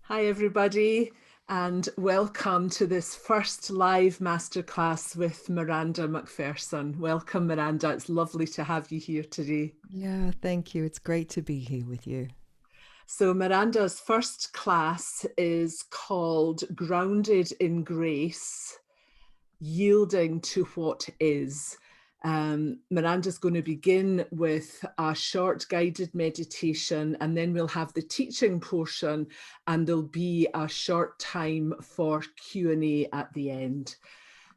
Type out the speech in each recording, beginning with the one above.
Hi, everybody, and welcome to this first live masterclass with Miranda Macpherson. Welcome, Miranda. It's lovely to have you here today. Yeah, thank you. It's great to be here with you. So, Miranda's first class is called Grounded in Grace, Yielding to What Is. Miranda's going to begin with a short guided meditation, and then we'll have the teaching portion, and there'll be a short time for Q&A at the end.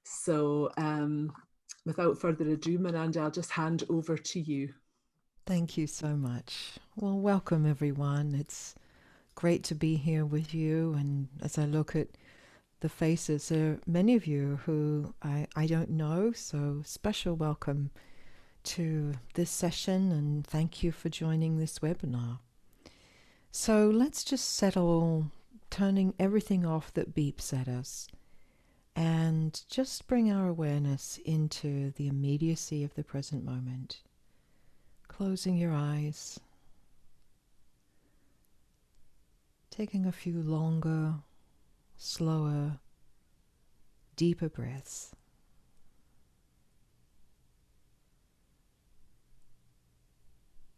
So without further ado, Miranda, I'll just hand over to you. Thank you so much. Well, welcome everyone. It's great to be here with you. And as I look at the faces, there are many of you who I don't know. So special welcome to this session and thank you for joining this webinar. So let's just settle, turning everything off that beeps at us and just bring our awareness into the immediacy of the present moment. Closing your eyes, taking a few longer, slower, deeper breaths.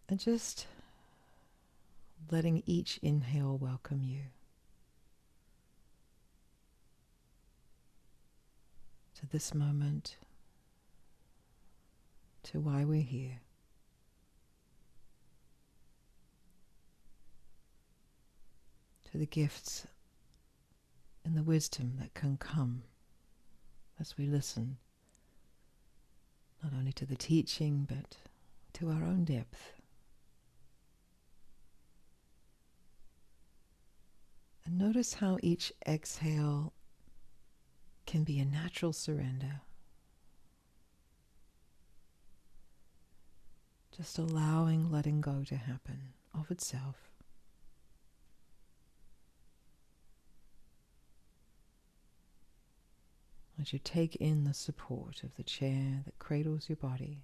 And just letting each inhale welcome you to this moment, to why we're here. To the gifts and the wisdom that can come as we listen, not only to the teaching, but to our own depth. And notice how each exhale can be a natural surrender. Just allowing letting go to happen of itself. As you take in the support of the chair that cradles your body,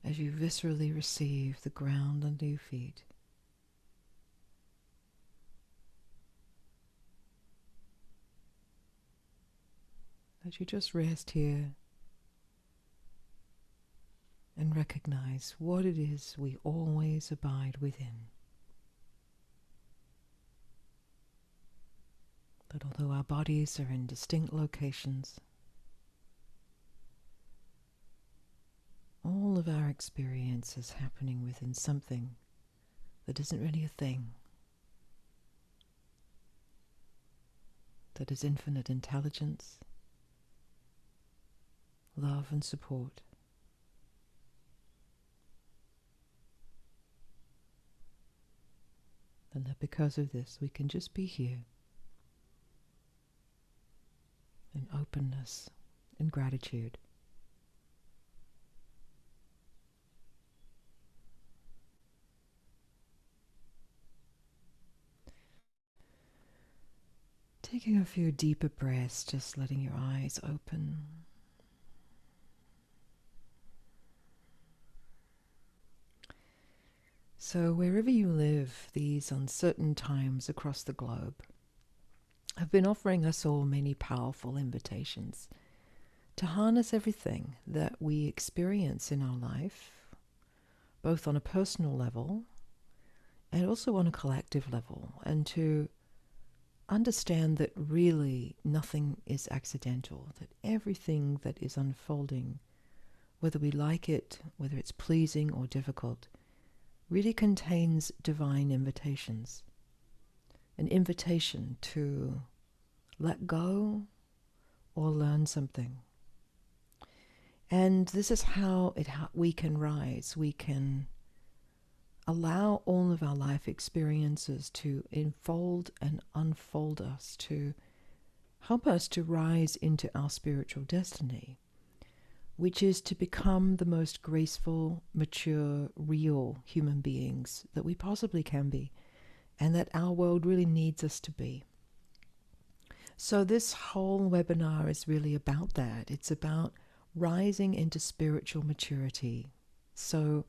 as you viscerally receive the ground under your feet, as you just rest here and recognize what it is we always abide within. That although our bodies are in distinct locations, all of our experience is happening within something that isn't really a thing, that is infinite intelligence, love and support. And that because of this we can just be here in openness and gratitude. Taking a few deeper breaths, just letting your eyes open. So wherever you live, these uncertain times across the globe have been offering us all many powerful invitations to harness everything that we experience in our life, both on a personal level and also on a collective level, and to understand that really nothing is accidental, that everything that is unfolding, whether we like it, whether it's pleasing or difficult, really contains divine invitations. An invitation to let go or learn something. And this is how we can rise. We can allow all of our life experiences to enfold and unfold us, to help us to rise into our spiritual destiny, which is to become the most graceful, mature, real human beings that we possibly can be, and that our world really needs us to be. So this whole webinar is really about that. It's about rising into spiritual maturity. So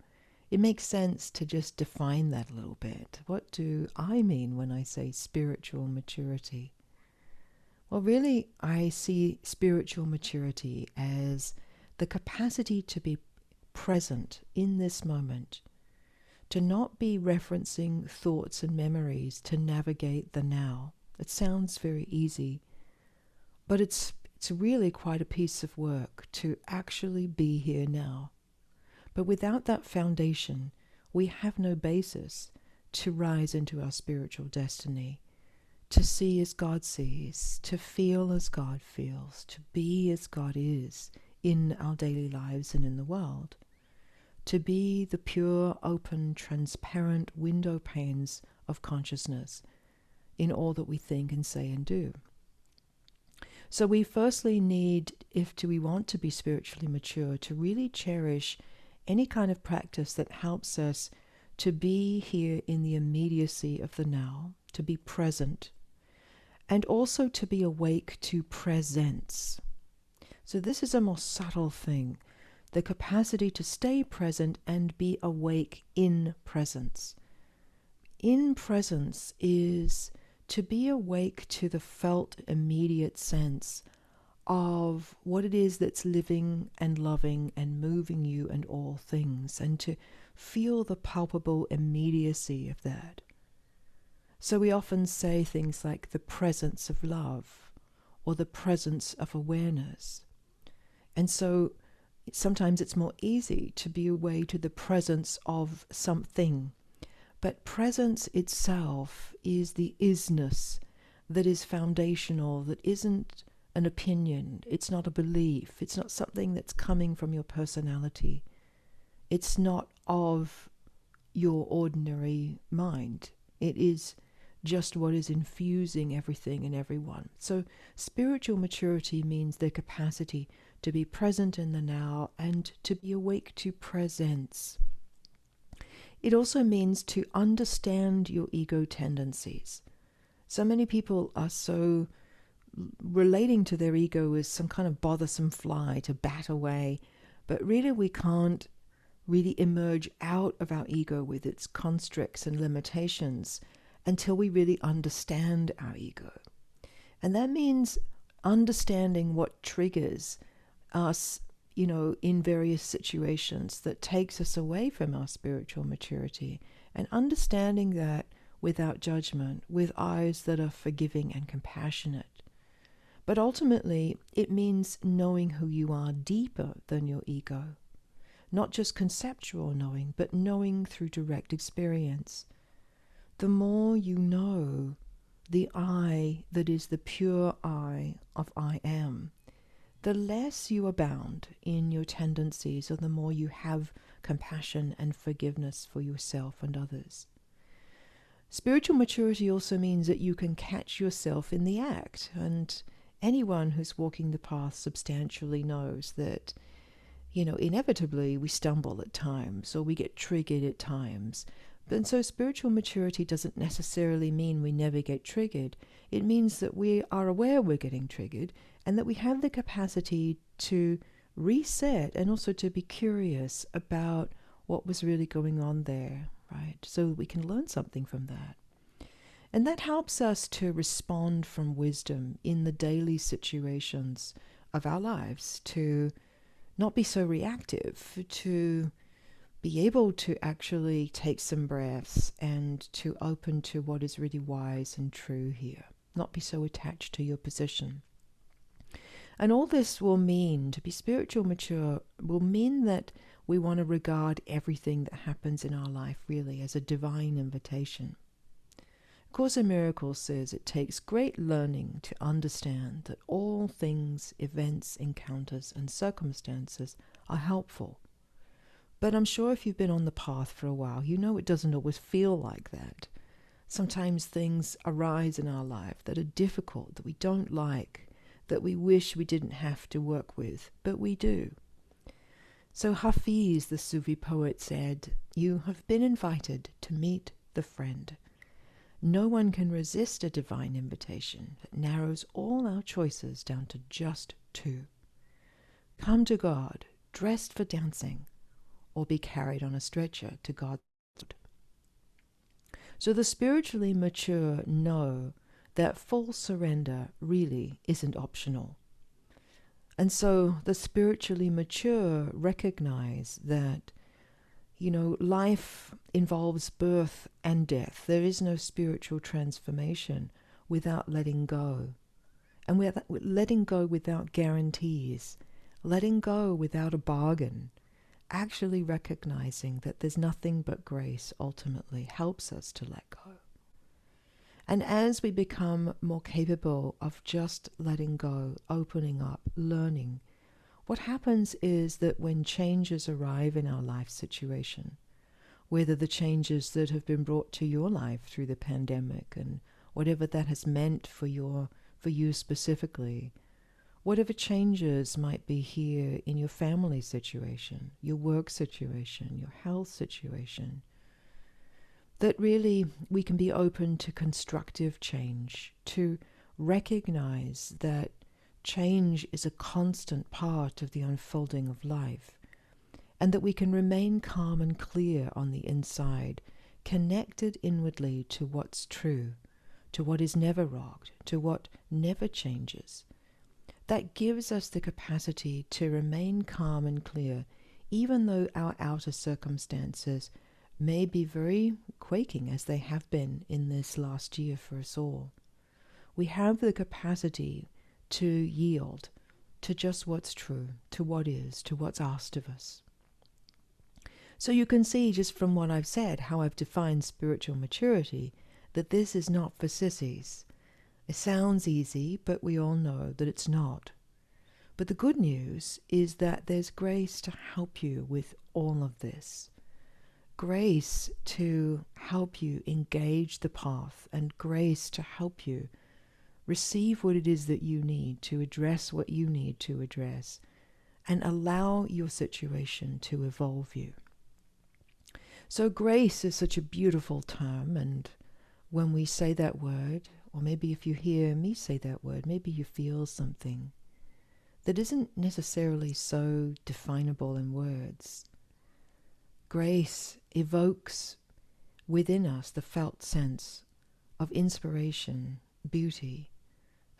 it makes sense to just define that a little bit. What do I mean when I say spiritual maturity? Well, really, I see spiritual maturity as the capacity to be present in this moment, to not be referencing thoughts and memories to navigate the now. It sounds very easy, but it's really quite a piece of work to actually be here now. But without that foundation, we have no basis to rise into our spiritual destiny, to see as God sees, to feel as God feels, to be as God is in our daily lives and in the world, to be the pure, open, transparent window panes of consciousness in all that we think and say and do. So we firstly need, if we want to be spiritually mature, to really cherish any kind of practice that helps us to be here in the immediacy of the now, to be present, and also to be awake to presence. So this is a more subtle thing, the capacity to stay present and be awake in presence. In presence is to be awake to the felt immediate sense of what it is that's living and loving and moving you and all things, and to feel the palpable immediacy of that. So we often say things like the presence of love or the presence of awareness. And so sometimes it's more easy to be away to the presence of something. But presence itself is the isness that is foundational, that isn't an opinion, it's not a belief, it's not something that's coming from your personality. It's not of your ordinary mind. It is just what is infusing everything and everyone. So spiritual maturity means the capacity to be present in the now and to be awake to presence. It also means to understand your ego tendencies. So many people are so relating to their ego as some kind of bothersome fly to bat away, but really we can't really emerge out of our ego with its constricts and limitations until we really understand our ego. And that means understanding what triggers us, in various situations that takes us away from our spiritual maturity, and understanding that without judgment, with eyes that are forgiving and compassionate. But ultimately, it means knowing who you are deeper than your ego. Not just conceptual knowing, but knowing through direct experience. The more you know the I that is the pure I of I am, the less you abound in your tendencies, or the more you have compassion and forgiveness for yourself and others. Spiritual maturity also means that you can catch yourself in the act, and anyone who's walking the path substantially knows that, inevitably we stumble at times, or we get triggered at times. And so spiritual maturity doesn't necessarily mean we never get triggered. It means that we are aware we're getting triggered, and that we have the capacity to reset and also to be curious about what was really going on there, right? So we can learn something from that. And that helps us to respond from wisdom in the daily situations of our lives, to not be so reactive, to be able to actually take some breaths and to open to what is really wise and true here, not be so attached to your position. And all this will mean, to be spiritual mature, will mean that we want to regard everything that happens in our life really as a divine invitation. Course in Miracles says it takes great learning to understand that all things, events, encounters, and circumstances are helpful. But I'm sure if you've been on the path for a while, you know it doesn't always feel like that. Sometimes things arise in our life that are difficult, that we don't like, that we wish we didn't have to work with, but we do. So Hafiz, the Sufi poet, said, "You have been invited to meet the friend. No one can resist a divine invitation that narrows all our choices down to just two. Come to God, dressed for dancing, or be carried on a stretcher to God's. So the spiritually mature know that full surrender really isn't optional. And so the spiritually mature recognize that, life involves birth and death. There is no spiritual transformation without letting go. And without letting go without guarantees, letting go without a bargain, actually recognizing that there's nothing but grace ultimately helps us to let go. And as we become more capable of just letting go, opening up, learning, what happens is that when changes arrive in our life situation, whether the changes that have been brought to your life through the pandemic and whatever that has meant for you specifically, whatever changes might be here in your family situation, your work situation, your health situation, that really we can be open to constructive change, to recognize that change is a constant part of the unfolding of life, and that we can remain calm and clear on the inside, connected inwardly to what's true, to what is never rocked, to what never changes. That gives us the capacity to remain calm and clear, even though our outer circumstances may be very quaking, as they have been in this last year for us all. We have the capacity to yield to just what's true, to what is, to what's asked of us. So you can see just from what I've said, how I've defined spiritual maturity, that this is not for sissies. It sounds easy, but we all know that it's not. But the good news is that there's grace to help you with all of this. Grace to help you engage the path, and grace to help you receive what it is that you need to address what you need to address, and allow your situation to evolve you. So grace is such a beautiful term, and when we say that word, or maybe if you hear me say that word, maybe you feel something that isn't necessarily so definable in words. Grace evokes within us the felt sense of inspiration, beauty,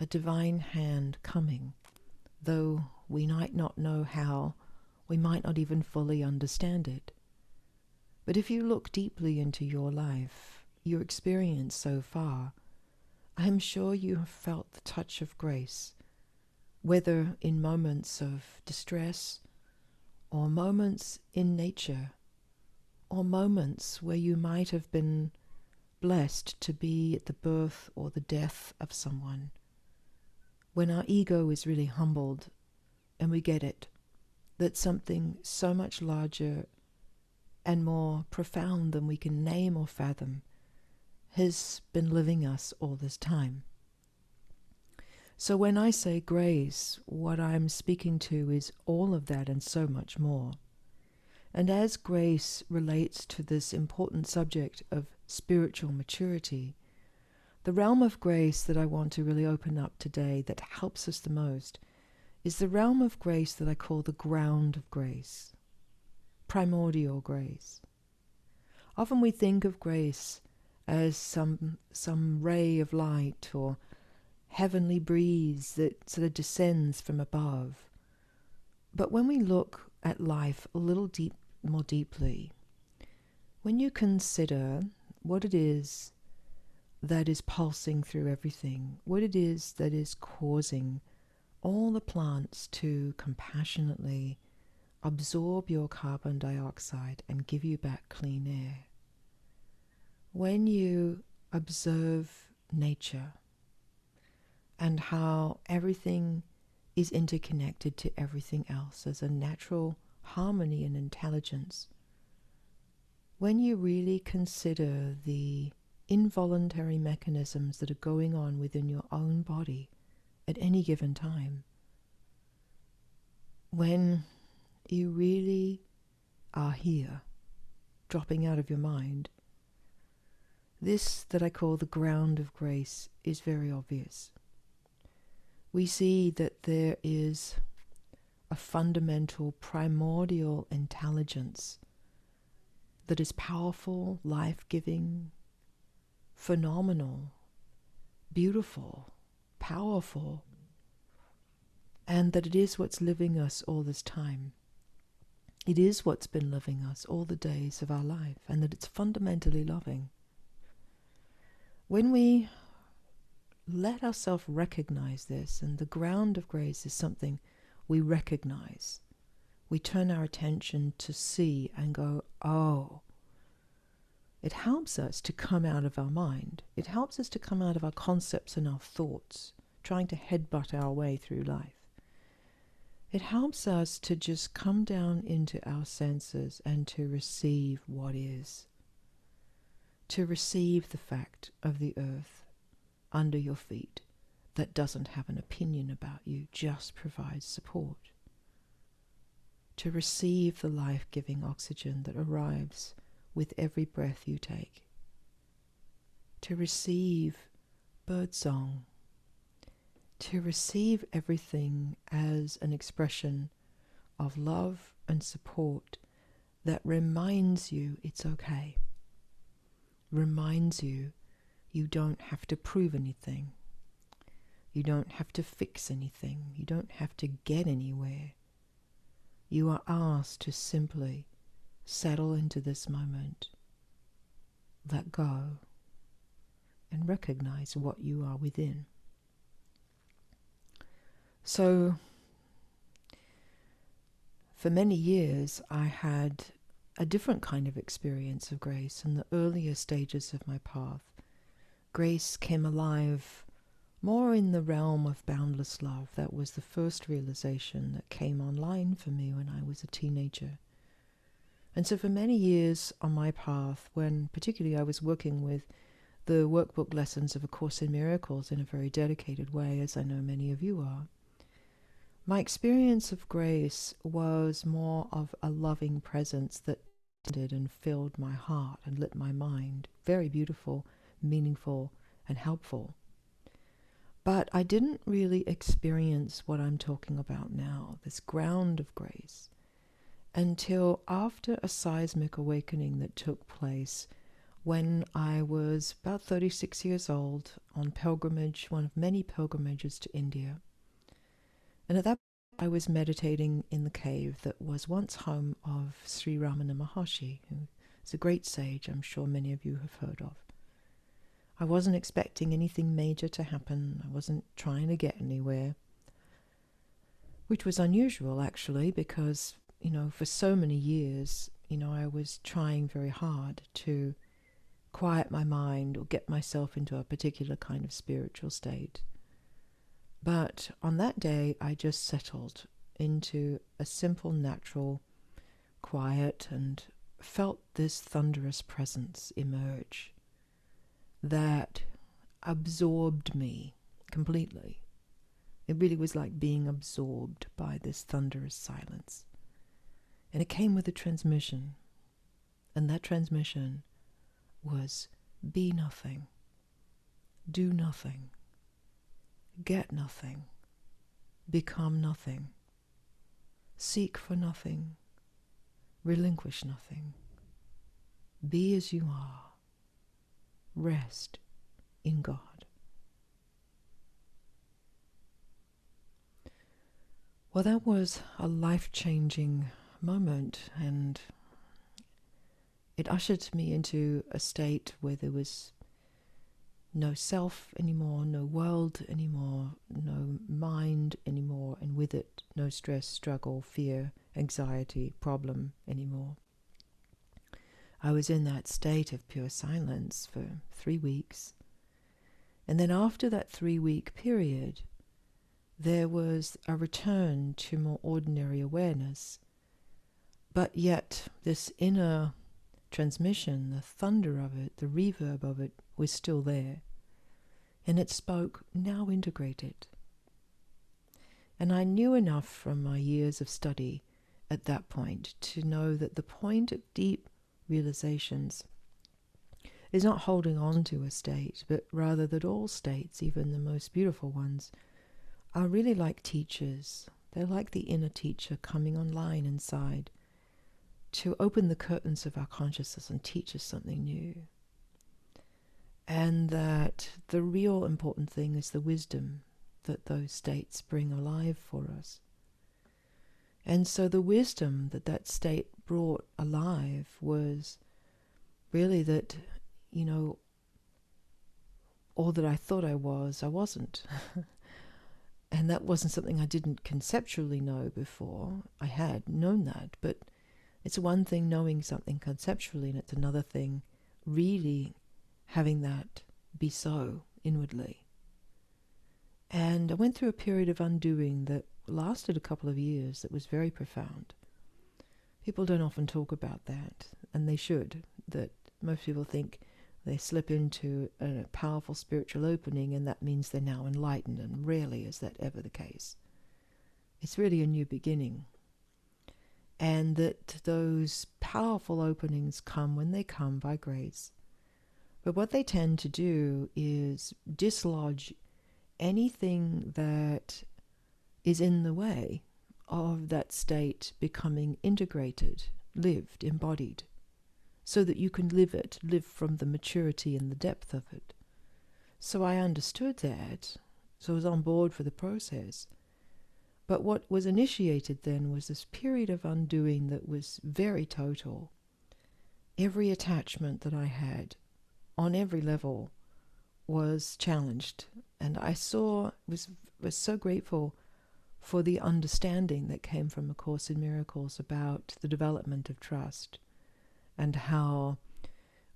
a divine hand coming, though we might not know how, we might not even fully understand it. But if you look deeply into your life, your experience so far, I am sure you have felt the touch of grace, whether in moments of distress, or moments in nature, or moments where you might have been blessed to be at the birth or the death of someone, when our ego is really humbled and we get it, that something so much larger and more profound than we can name or fathom has been living us all this time. So when I say grace, what I'm speaking to is all of that and so much more. And as grace relates to this important subject of spiritual maturity, the realm of grace that I want to really open up today that helps us the most is the realm of grace that I call the ground of grace, primordial grace. Often we think of grace as some ray of light or heavenly breeze that sort of descends from above. But when we look at life a little more deeply, when you consider what it is that is pulsing through everything, what it is that is causing all the plants to compassionately absorb your carbon dioxide and give you back clean air. When you observe nature and how everything is interconnected to everything else as a natural harmony and intelligence, when you really consider the involuntary mechanisms that are going on within your own body at any given time, when you really are here, dropping out of your mind, this that I call the ground of grace is very obvious. We see that there is a fundamental primordial intelligence that is powerful, life-giving, phenomenal, beautiful, powerful, and that it is what's living us all this time. It is what's been living us all the days of our life, and that it's fundamentally loving. When we let ourselves recognize this, and the ground of grace is something we recognize, we turn our attention to see and go, oh, it helps us to come out of our mind. It helps us to come out of our concepts and our thoughts, trying to headbutt our way through life. It helps us to just come down into our senses and to receive what is. To receive the fact of the earth under your feet that doesn't have an opinion about you, just provides support. To receive the life-giving oxygen that arrives with every breath you take. To receive birdsong. To receive everything as an expression of love and support that reminds you it's okay. Reminds you you don't have to prove anything. You don't have to fix anything. You don't have to get anywhere. You are asked to simply settle into this moment, let go, and recognize what you are within. So, for many years, I had a different kind of experience of grace. In the earlier stages of my path, grace came alive more in the realm of boundless love. That was the first realization that came online for me when I was a teenager. And so for many years on my path, when particularly I was working with the workbook lessons of A Course in Miracles in a very dedicated way, as I know many of you are, my experience of grace was more of a loving presence that tended and filled my heart and lit my mind. Very beautiful, meaningful, and helpful. But I didn't really experience what I'm talking about now, this ground of grace, until after a seismic awakening that took place when I was about 36 years old on pilgrimage, one of many pilgrimages to India. And at that point, I was meditating in the cave that was once home of Sri Ramana Maharshi, who is a great sage I'm sure many of you have heard of. I wasn't expecting anything major to happen. I wasn't trying to get anywhere, which was unusual actually, because, for so many years, I was trying very hard to quiet my mind or get myself into a particular kind of spiritual state. But on that day, I just settled into a simple, natural quiet and felt this thunderous presence emerge that absorbed me completely. It really was like being absorbed by this thunderous silence. And it came with a transmission. And that transmission was be nothing, do nothing, get nothing, become nothing, seek for nothing, relinquish nothing, be as you are, rest in God. Well, that was a life-changing moment, and it ushered me into a state where there was no self anymore, no world anymore, no mind anymore, and with it, no stress, struggle, fear, anxiety, problem anymore. I was in that state of pure silence for 3 weeks. And then after that 3-week period, there was a return to more ordinary awareness. But yet this inner transmission, the thunder of it, the reverb of it, was still there. And it spoke, now integrate it. And I knew enough from my years of study at that point to know that the point of deep realizations is not holding on to a state, but rather that all states, even the most beautiful ones, are really like teachers. They're like the inner teacher coming online inside, to open the curtains of our consciousness and teach us something new. And that the real important thing is the wisdom that those states bring alive for us. And so the wisdom that that state brought alive was really that, all that I thought I wasn't. And that wasn't something I didn't conceptually know before. I had known that, but it's one thing knowing something conceptually, and it's another thing really having that be so inwardly. And I went through a period of undoing that lasted a couple of years that was very profound. People don't often talk about that, and they should. That most people think they slip into a powerful spiritual opening and that means they're now enlightened, and rarely is that ever the case. It's really a new beginning. And that those powerful openings come when they come by grace. But what they tend to do is dislodge anything that is in the way of that state becoming integrated, lived, embodied, so that you can live from the maturity and the depth of it. So I understood that, so I was on board for the process. But what was initiated then was this period of undoing that was very total. Every attachment that I had, on every level, was challenged. And I was so grateful for the understanding that came from A Course in Miracles about the development of trust, and how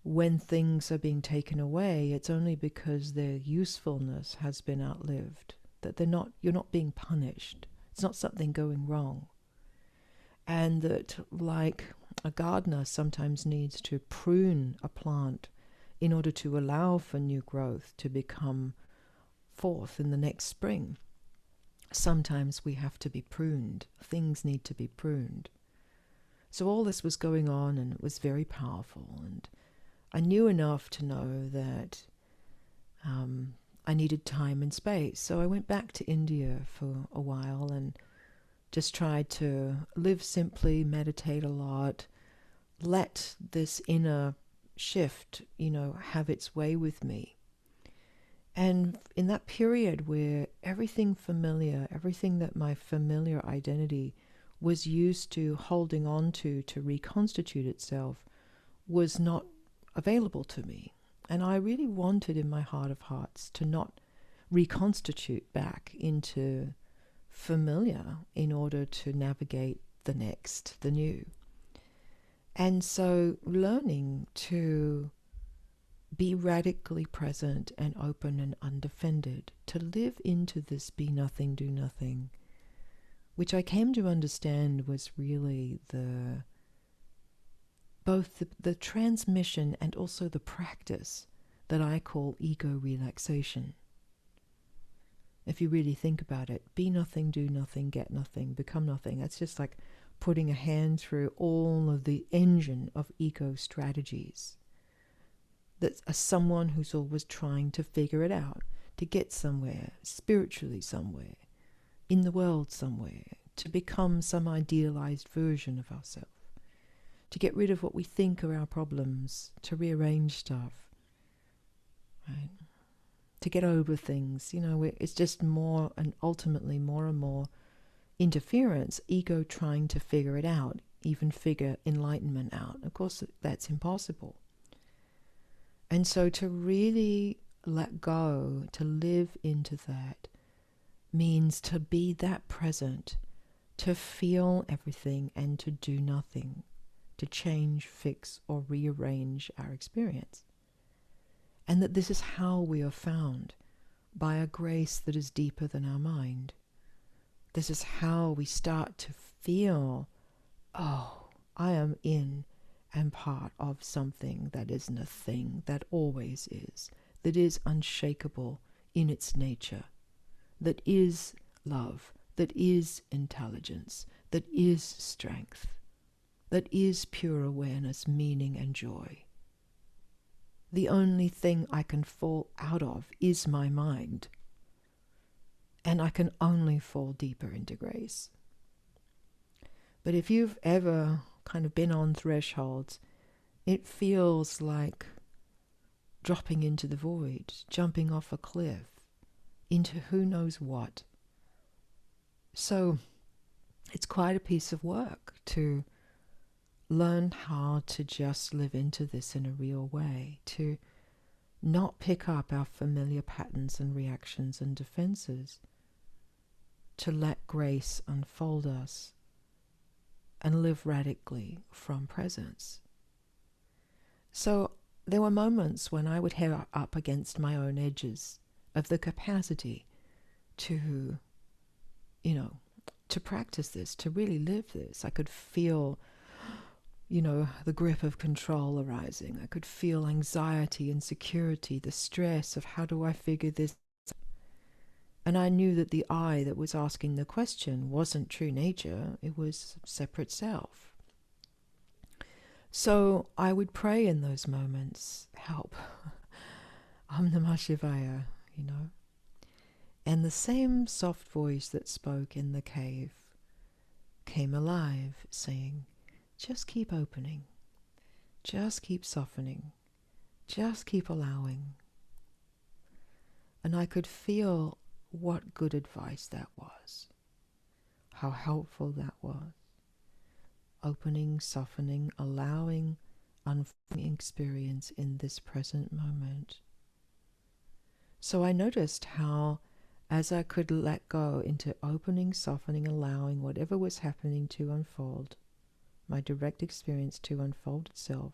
when things are being taken away, it's only because their usefulness has been outlived, that you're not being punished. It's not something going wrong. And that, like a gardener sometimes needs to prune a plant in order to allow for new growth to become forth in the next spring, sometimes we have to be pruned. Things need to be pruned. So all this was going on, and it was very powerful. And I knew enough to know that I needed time and space. So I went back to India for a while and just tried to live simply, meditate a lot, let this inner shift, have its way with me. And in that period where everything familiar, everything that my familiar identity was used to holding on to reconstitute itself, was not available to me. And I really wanted in my heart of hearts to not reconstitute back into familiar in order to navigate the next, the new. And so learning to be radically present and open and undefended, to live into this be nothing, do nothing, which I came to understand was really both the transmission and also the practice that I call ego relaxation. If you really think about it, be nothing, do nothing, get nothing, become nothing. That's just like putting a hand through all of the engine of ego strategies. That's someone who's always trying to figure it out, to get somewhere, spiritually somewhere, in the world somewhere, to become some idealized version of ourselves, to get rid of what we think are our problems, to rearrange stuff, right? To get over things. It's just more and ultimately more and more interference, ego trying to figure it out, even figure enlightenment out. Of course, that's impossible. And so to really let go, to live into that, means to be that present, to feel everything and to do nothing, to change, fix, or rearrange our experience. And that this is how we are found, by a grace that is deeper than our mind. This is how we start to feel, oh, I am in and part of something that isn't a thing, that always is, that is unshakable in its nature, that is love, that is intelligence, that is strength, that is pure awareness, meaning and joy. The only thing I can fall out of is my mind, and I can only fall deeper into grace. But if you've ever kind of been on thresholds, it feels like dropping into the void, jumping off a cliff, into who knows what. So it's quite a piece of work to learn how to just live into this in a real way, to not pick up our familiar patterns and reactions and defenses, to let grace unfold us and live radically from presence. So there were moments when I would head up against my own edges of the capacity to, to practice this, to really live this. I could feel, the grip of control arising. I could feel anxiety, insecurity, the stress of how do I figure this. And I knew that the I that was asking the question wasn't true nature, it was separate self. So I would pray in those moments, help, Om Namah Shivaya, And the same soft voice that spoke in the cave came alive, saying, just keep opening, just keep softening, just keep allowing. And I could feel what good advice that was, how helpful that was. Opening, softening, allowing, unfolding experience in this present moment. So I noticed how, as I could let go into opening, softening, allowing whatever was happening to unfold, my direct experience to unfold itself,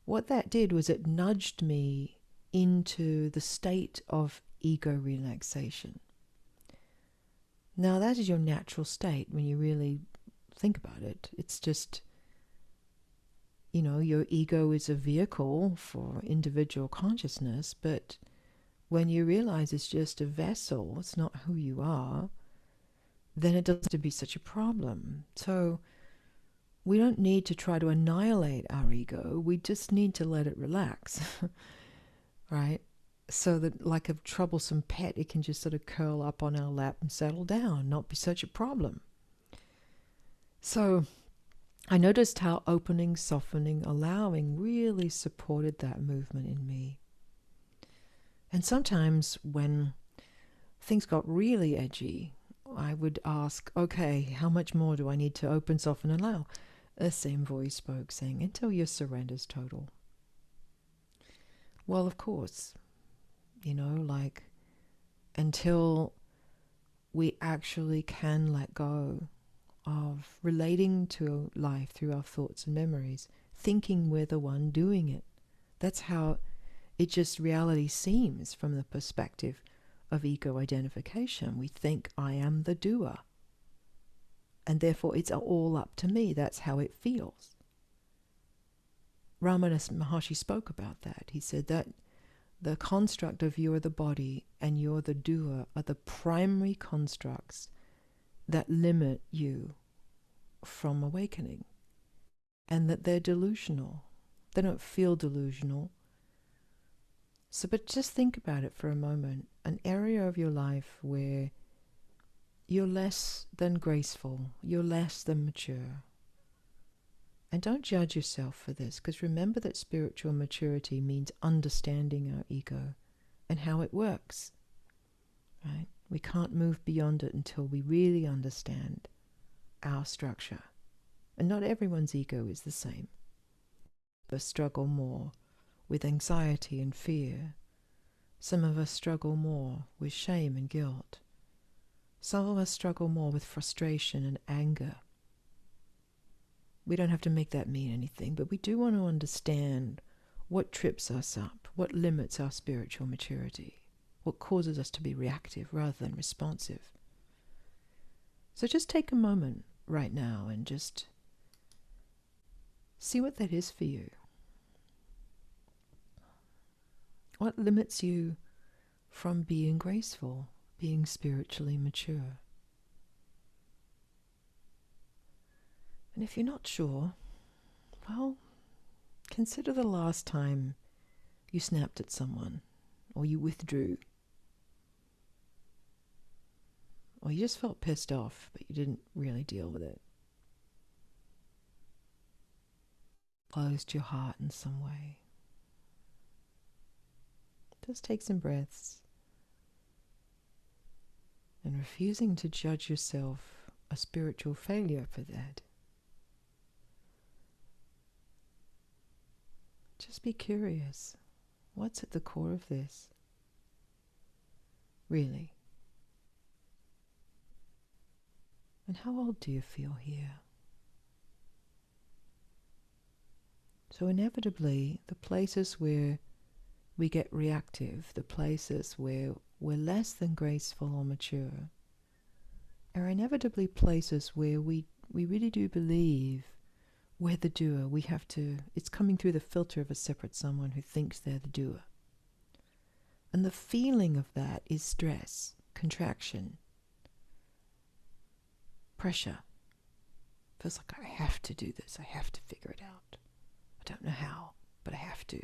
what that did was it nudged me into the state of ego relaxation. Now that is your natural state when you really think about it. It's just, your ego is a vehicle for individual consciousness, but when you realize it's just a vessel, it's not who you are, then it doesn't have to be such a problem. So we don't need to try to annihilate our ego. We just need to let it relax, right? So that like a troublesome pet, it can just sort of curl up on our lap and settle down, not be such a problem. So I noticed how opening, softening, allowing really supported that movement in me. And sometimes when things got really edgy, I would ask, okay, how much more do I need to open, soften, allow? The same voice spoke, saying, until your surrender's total. Well, of course, until we actually can let go of relating to life through our thoughts and memories, thinking we're the one doing it. That's how it just reality seems from the perspective of ego identification. We think I am the doer, and therefore it's all up to me. That's how it feels. Ramana Maharshi spoke about that. He said that the construct of you're the body and you're the doer are the primary constructs that limit you from awakening, and that they're delusional. They don't feel delusional. So, but just think about it for a moment. An area of your life where you're less than graceful, you're less than mature. And don't judge yourself for this, because remember that spiritual maturity means understanding our ego and how it works, right? We can't move beyond it until we really understand our structure. And not everyone's ego is the same. Some of us struggle more with anxiety and fear. Some of us struggle more with shame and guilt. Some of us struggle more with frustration and anger. We don't have to make that mean anything, but we do want to understand what trips us up, what limits our spiritual maturity, what causes us to be reactive rather than responsive. So just take a moment right now and just see what that is for you. What limits you from being graceful, being spiritually mature? And if you're not sure, well, consider the last time you snapped at someone, or you withdrew, or you just felt pissed off, but you didn't really deal with it. closed your heart in some way. Just take some breaths. And refusing to judge yourself a spiritual failure for that. Just be curious. What's at the core of this? Really? And how old do you feel here? So inevitably, the places where we get reactive, the places where we're less than graceful or mature, are inevitably places where we really do believe we're the doer. It's coming through the filter of a separate someone who thinks they're the doer. And the feeling of that is stress, contraction, pressure. Feels like I have to do this. I have to figure it out. I don't know how, but I have to.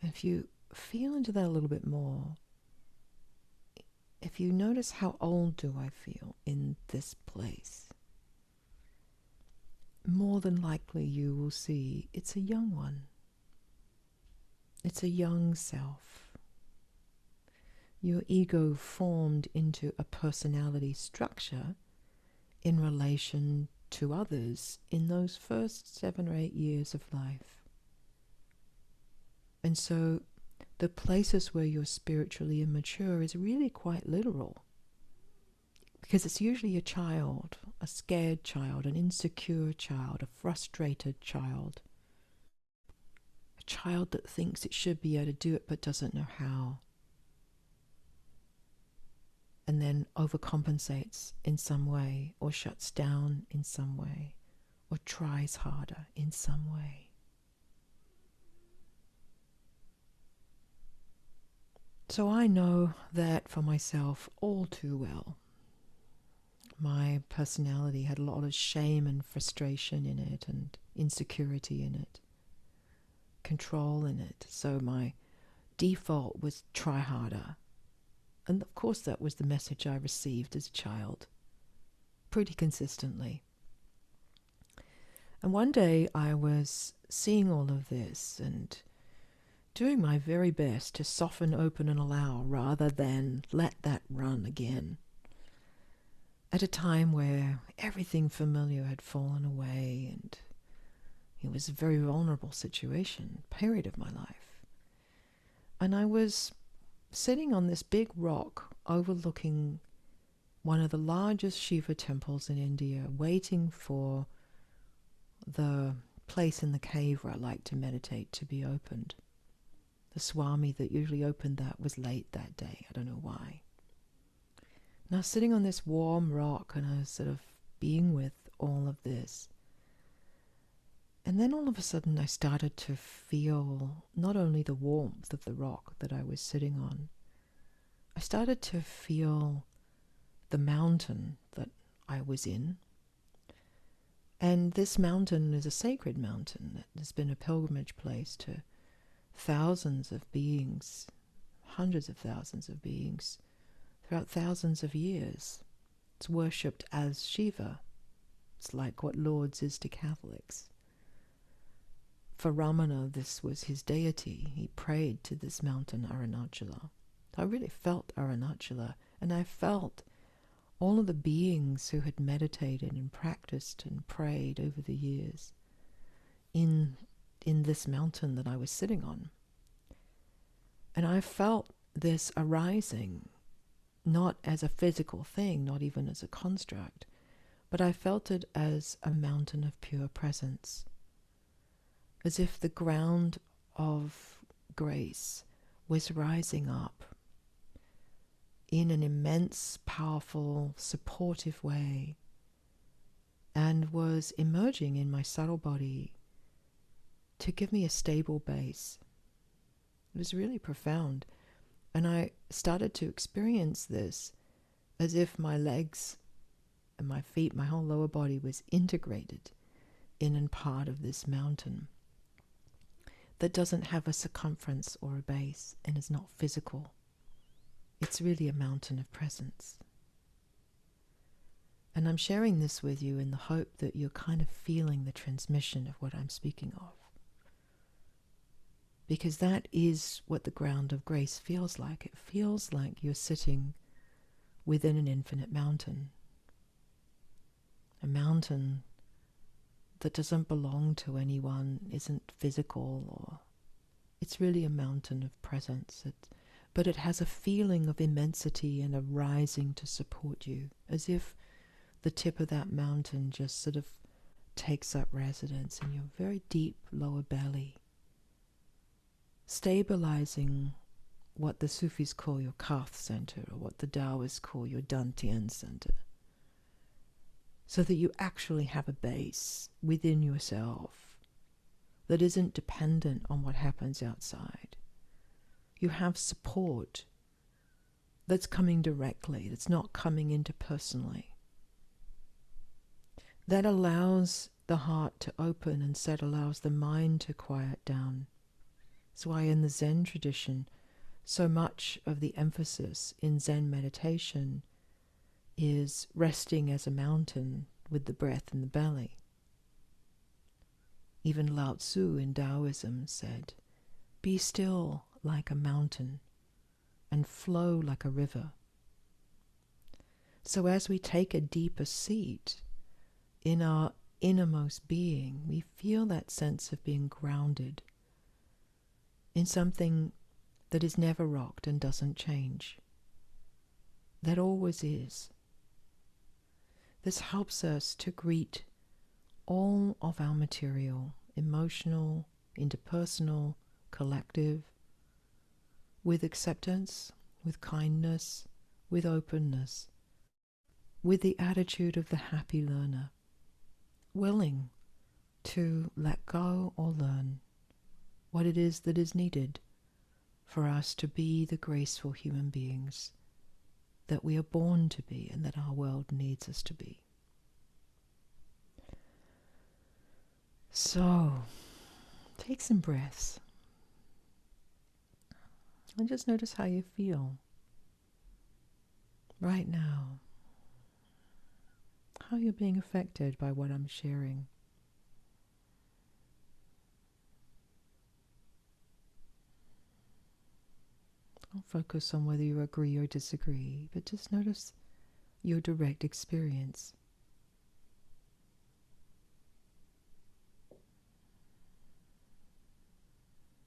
And if you feel into that a little bit more, if you notice how old do I feel in this place, more than likely you will see it's a young one. It's a young self. Your ego formed into a personality structure in relation to others in those first 7 or 8 years of life. And so the places where you're spiritually immature is really quite literal. Because it's usually a child, a scared child, an insecure child, a frustrated child. A child that thinks it should be able to do it but doesn't know how. And then overcompensates in some way, or shuts down in some way, or tries harder in some way. So I know that for myself all too well. My personality had a lot of shame and frustration in it, and insecurity in it, control in it. So my default was try harder. And of course that was the message I received as a child, pretty consistently. And one day I was seeing all of this and doing my very best to soften, open, and allow rather than let that run again. At a time where everything familiar had fallen away, and it was a very vulnerable situation, period of my life. And I was sitting on this big rock overlooking one of the largest Shiva temples in India, waiting for the place in the cave where I like to meditate to be opened. The Swami that usually opened that was late that day. I don't know why. And I was sitting on this warm rock and I was sort of being with all of this. And then all of a sudden I started to feel not only the warmth of the rock that I was sitting on, I started to feel the mountain that I was in. And this mountain is a sacred mountain that has been a pilgrimage place to thousands of beings, hundreds of thousands of beings, throughout thousands of years. It's worshipped as Shiva. It's like what Lourdes is to Catholics. For Ramana, this was his deity. He prayed to this mountain, Arunachala. I really felt Arunachala, and I felt all of the beings who had meditated and practiced and prayed over the years in this mountain that I was sitting on. And I felt this arising, not as a physical thing, not even as a construct, but I felt it as a mountain of pure presence, as if the ground of grace was rising up in an immense, powerful, supportive way, and was emerging in my subtle body to give me a stable base. It was really profound. And I started to experience this as if my legs and my feet, my whole lower body was integrated in and part of this mountain that doesn't have a circumference or a base and is not physical. It's really a mountain of presence. And I'm sharing this with you in the hope that you're kind of feeling the transmission of what I'm speaking of. Because that is what the ground of grace feels like. It feels like you're sitting within an infinite mountain. A mountain that doesn't belong to anyone, isn't physical, or it's really a mountain of presence. But it has a feeling of immensity and a rising to support you, as if the tip of that mountain just sort of takes up residence in your very deep lower belly, stabilizing what the Sufis call your Kath center, or what the Taoists call your Dantian center, so that you actually have a base within yourself that isn't dependent on what happens outside. You have support that's coming directly, that's not coming interpersonally. That allows the heart to open, and so it allows the mind to quiet down. That's why in the Zen tradition, so much of the emphasis in Zen meditation is resting as a mountain with the breath in the belly. Even Lao Tzu in Taoism said, "Be still like a mountain and flow like a river." So as we take a deeper seat in our innermost being, we feel that sense of being grounded in something that is never rocked and doesn't change, that always is. This helps us to greet all of our material, emotional, interpersonal, collective, with acceptance, with kindness, with openness, with the attitude of the happy learner, willing to let go or learn what it is that is needed for us to be the graceful human beings that we are born to be and that our world needs us to be. So, take some breaths. And just notice how you feel right now. How you're being affected by what I'm sharing. Don't focus on whether you agree or disagree, but just notice your direct experience.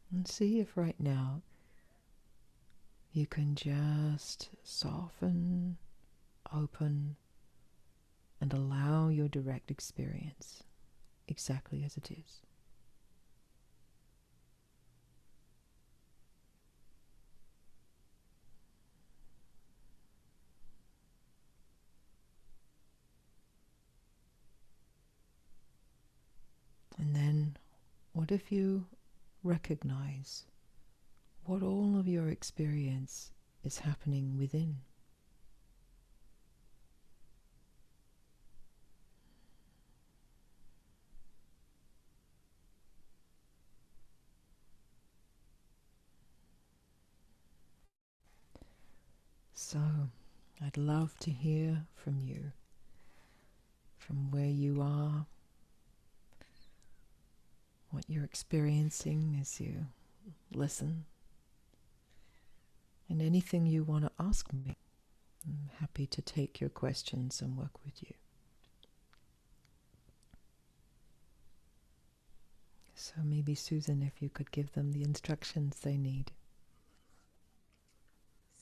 And see if right now you can just soften, open, and allow your direct experience exactly as it is. And then, what if you recognize what all of your experience is happening within? So, I'd love to hear from you, from where you are, what you're experiencing as you listen, and anything you want to ask me. I'm happy to take your questions and work with you. So maybe Susan, if you could give them the instructions they need.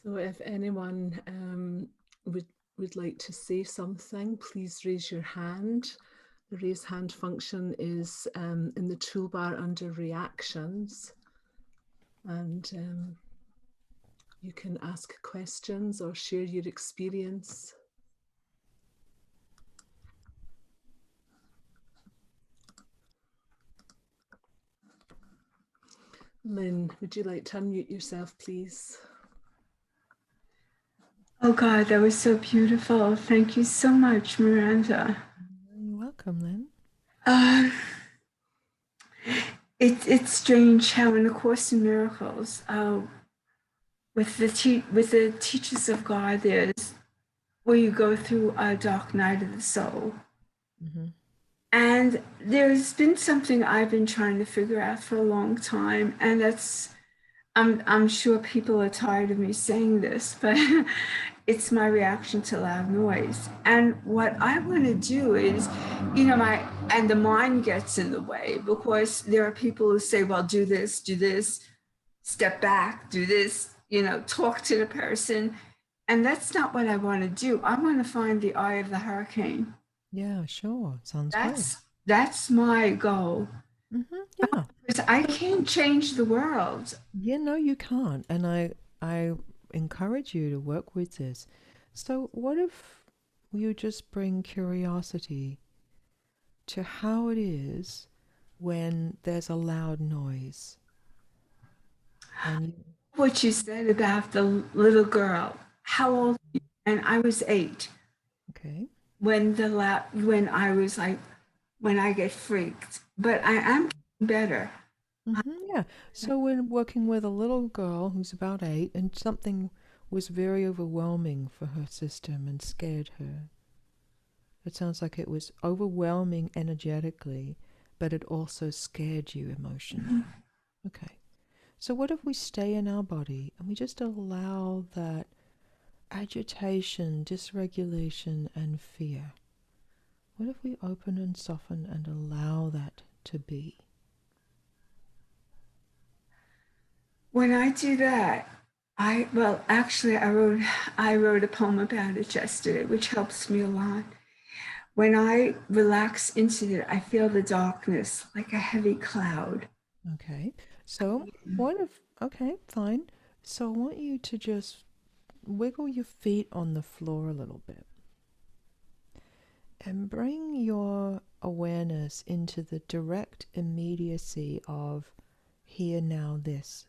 So if anyone would like to say something, please raise your hand. The raise hand function is in the toolbar under reactions. And you can ask questions or share your experience. Lynn, would you like to unmute yourself, please? Oh God, that was so beautiful. Thank you so much, Miranda. You're welcome, Lynn. It's strange how in the Course in Miracles, with the teachers of God, there's where you go through a dark night of the soul. Mm-hmm. And there's been something I've been trying to figure out for a long time, and that's I'm sure people are tired of me saying this, but it's my reaction to loud noise. And what I want to do is, and the mind gets in the way because there are people who say, well, do this, step back, do this, talk to the person. And that's not what I want to do. I want to find the eye of the hurricane. Yeah, sure. Sounds great. That's my goal. Mm-hmm. Yeah. Because I can't change the world. Yeah, no, you can't. And I encourage you to work with this. So what if you just bring curiosity to how it is when there's a loud noise and you, What you said about the little girl, how old are you? And I was 8 okay. when I was like, when I get freaked. But I am getting better. Yeah. So we're working with a little girl who's about 8 and something was very overwhelming for her system and scared her. It sounds like it was overwhelming energetically, but it also scared you emotionally. Okay. So, what if we stay in our body and we just allow that agitation, dysregulation, and fear? What if we open and soften and allow that to be? When I do that, I wrote a poem about it yesterday, which helps me a lot. When I relax into it, I feel the darkness like a heavy cloud. Okay. So, what if, okay, fine. So, I want you to just wiggle your feet on the floor a little bit and bring your awareness into the direct immediacy of here, now, this.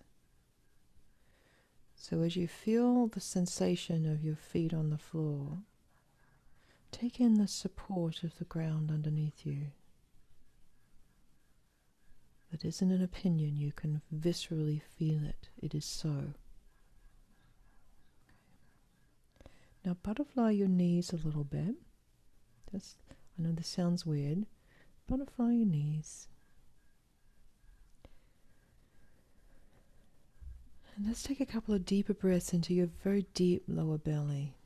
So, as you feel the sensation of your feet on the floor, take in the support of the ground underneath you. That isn't an opinion, you can viscerally feel it. It is so. Now, butterfly your knees a little bit. Just, I know this sounds weird. Butterfly your knees. And let's take a couple of deeper breaths into your very deep lower belly.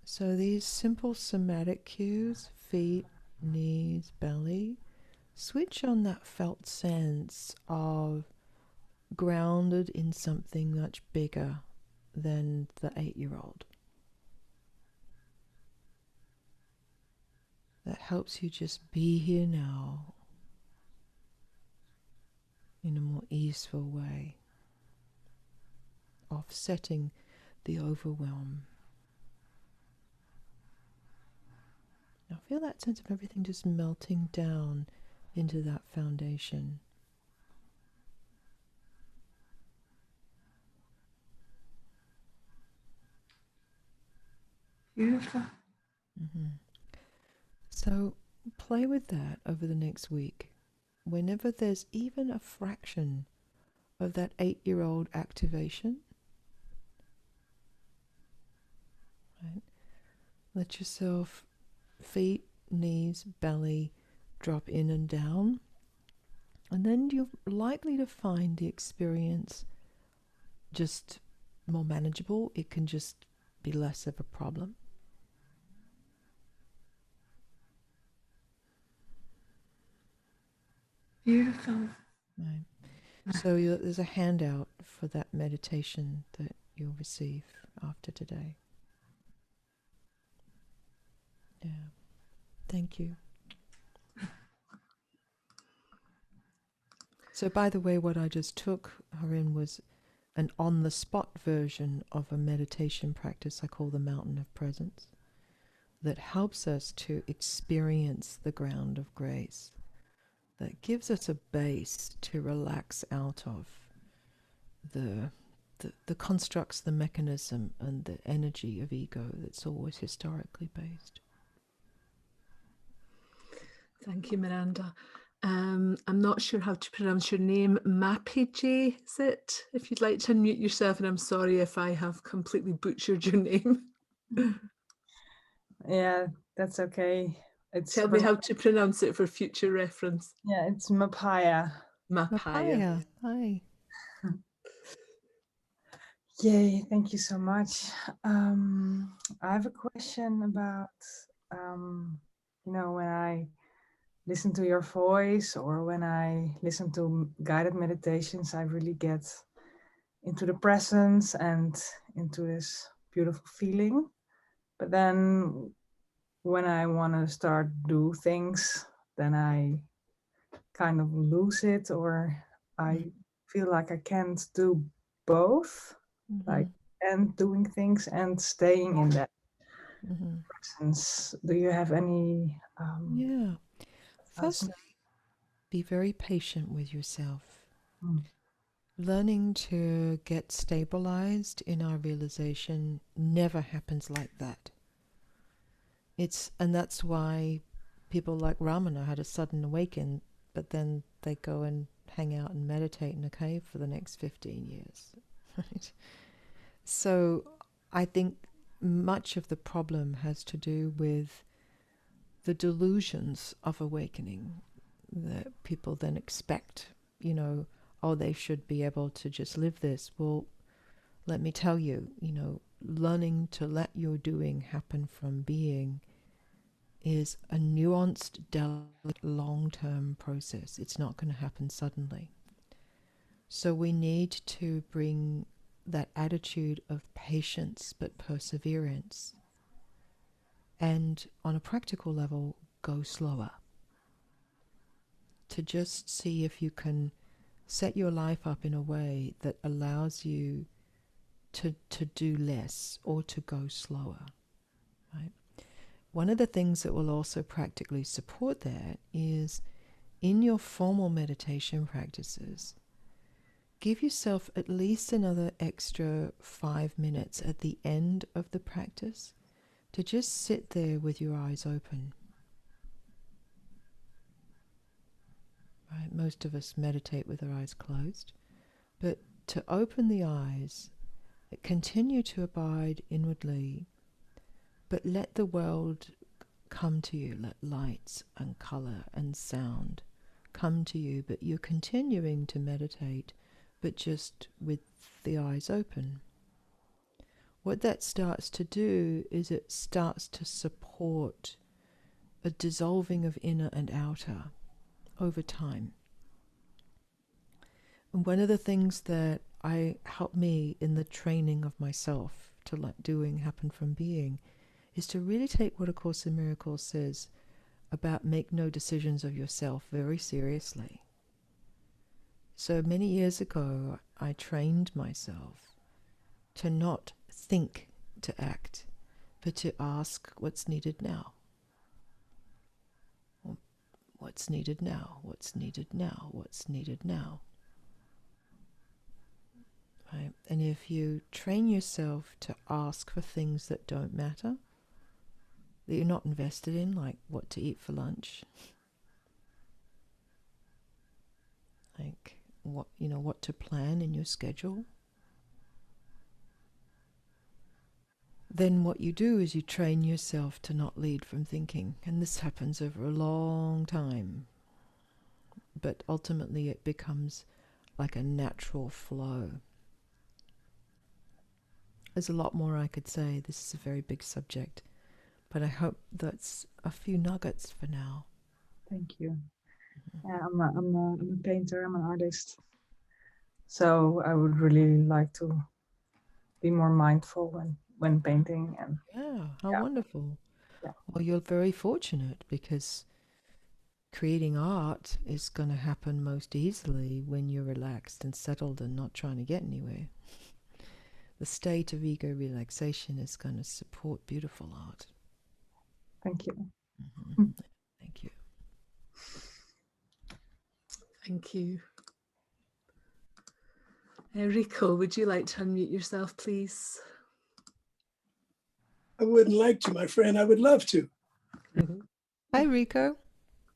So these simple somatic cues, feet, knees, belly, switch on that felt sense of grounded in something much bigger than the 8-year-old. That helps you just be here now in a more easeful way, offsetting the overwhelm. Now feel that sense of everything just melting down into that foundation. Beautiful. Mm-hmm. So play with that over the next week. Whenever there's even a fraction of that 8-year-old activation, right? Let yourself, feet, knees, belly, drop in and down. And then you're likely to find the experience just more manageable. It can just be less of a problem. Beautiful. Right. So there's a handout for that meditation that you'll receive after today. Yeah. Thank you. So, by the way, what I just took her in was an on-the-spot version of a meditation practice I call the Mountain of Presence that helps us to experience the ground of grace, that gives us a base to relax out of the constructs, the mechanism, and the energy of ego that's always historically based. Thank you, Miranda. I'm not sure how to pronounce your name. Mapiji, is it? If you'd like to unmute yourself, and I'm sorry if I have completely butchered your name. Yeah, that's okay. Tell me how to pronounce it for future reference. Yeah, it's Mapaya. Mapaya. Hi. Yay, thank you so much. I have a question about, when I listen to your voice or when I listen to guided meditations, I really get into the presence and into this beautiful feeling. But then when I want to start do things, then I kind of lose it, or I feel like I can't do both, like and doing things and staying in that presence. Do you have any Yeah. Firstly, be very patient with yourself. Learning to get stabilized in our realization never happens like that. And that's why people like Ramana had a sudden awaken, but then they go and hang out and meditate in a cave for the next 15 years. Right? So I think much of the problem has to do with the delusions of awakening that people then expect, oh, they should be able to just live this. Well, let me tell you, learning to let your doing happen from being is a nuanced, delicate, long-term process. It's not going to happen suddenly. So we need to bring that attitude of patience but perseverance. And on a practical level, go slower. To just see if you can set your life up in a way that allows you to do less or to go slower, right? One of the things that will also practically support that is in your formal meditation practices, give yourself at least another extra 5 minutes at the end of the practice to just sit there with your eyes open. Right? Most of us meditate with our eyes closed, but to open the eyes, continue to abide inwardly, but let the world come to you, let lights and color and sound come to you, but you're continuing to meditate, but just with the eyes open. What that starts to do is it starts to support a dissolving of inner and outer over time. And one of the things that helped me in the training of myself to let doing happen from being is to really take what A Course in Miracles says about make no decisions of yourself very seriously. So many years ago, I trained myself to not think to act, but to ask what's needed now. What's needed now? What's needed now? What's needed now? Right? And if you train yourself to ask for things that don't matter, that you're not invested in, like what to eat for lunch, like what to plan in your schedule, then what you do is you train yourself to not lead from thinking. And this happens over a long time. But ultimately it becomes like a natural flow. There's a lot more I could say. This is a very big subject. But I hope that's a few nuggets for now. Thank you. Yeah, I'm a painter, I'm an artist. So I would really like to be more mindful when painting. And Yeah, how wonderful. Yeah. Well, you're very fortunate because creating art is going to happen most easily when you're relaxed and settled and not trying to get anywhere. The state of ego relaxation is going to support beautiful art. Thank you. Thank you. Thank you. Rico, would you like to unmute yourself, please? I wouldn't like to, my friend. I would love to. Hi, Rico.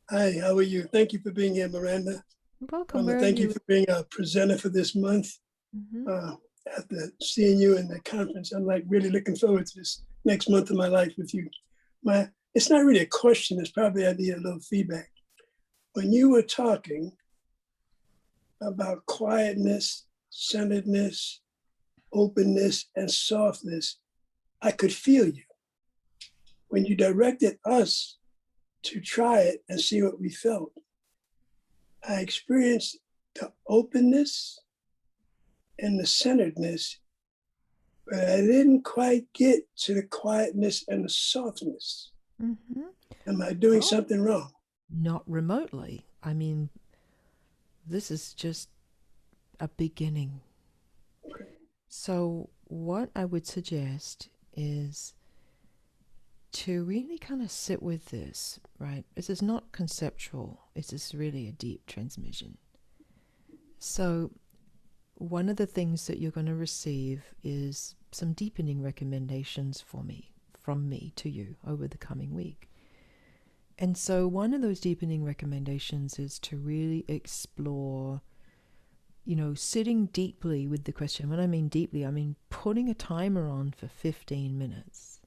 Hi, how are you? Thank you for being here, Miranda. Welcome. Where are Thank you you? for being a presenter for this month. Mhm. After seeing you in the conference, I'm like really looking forward to this next month of my life with you. It's not really a question, it's probably I need a little feedback. When you were talking about quietness, centeredness, openness, and softness, I could feel you. When you directed us to try it and see what we felt, I experienced the openness and the centeredness, but I didn't quite get to the quietness and the softness. Mm-hmm. Am I doing Oh, something wrong? not remotely. I mean, this is just a beginning. Okay. So what I would suggest is to really kind of sit with this, right? This is not conceptual. This is really a deep transmission. So one of the things that you're going to receive is some deepening recommendations from me to you over the coming week. And so one of those deepening recommendations is to really explore, sitting deeply with the question. When I mean deeply, I mean putting a timer on for 15 minutes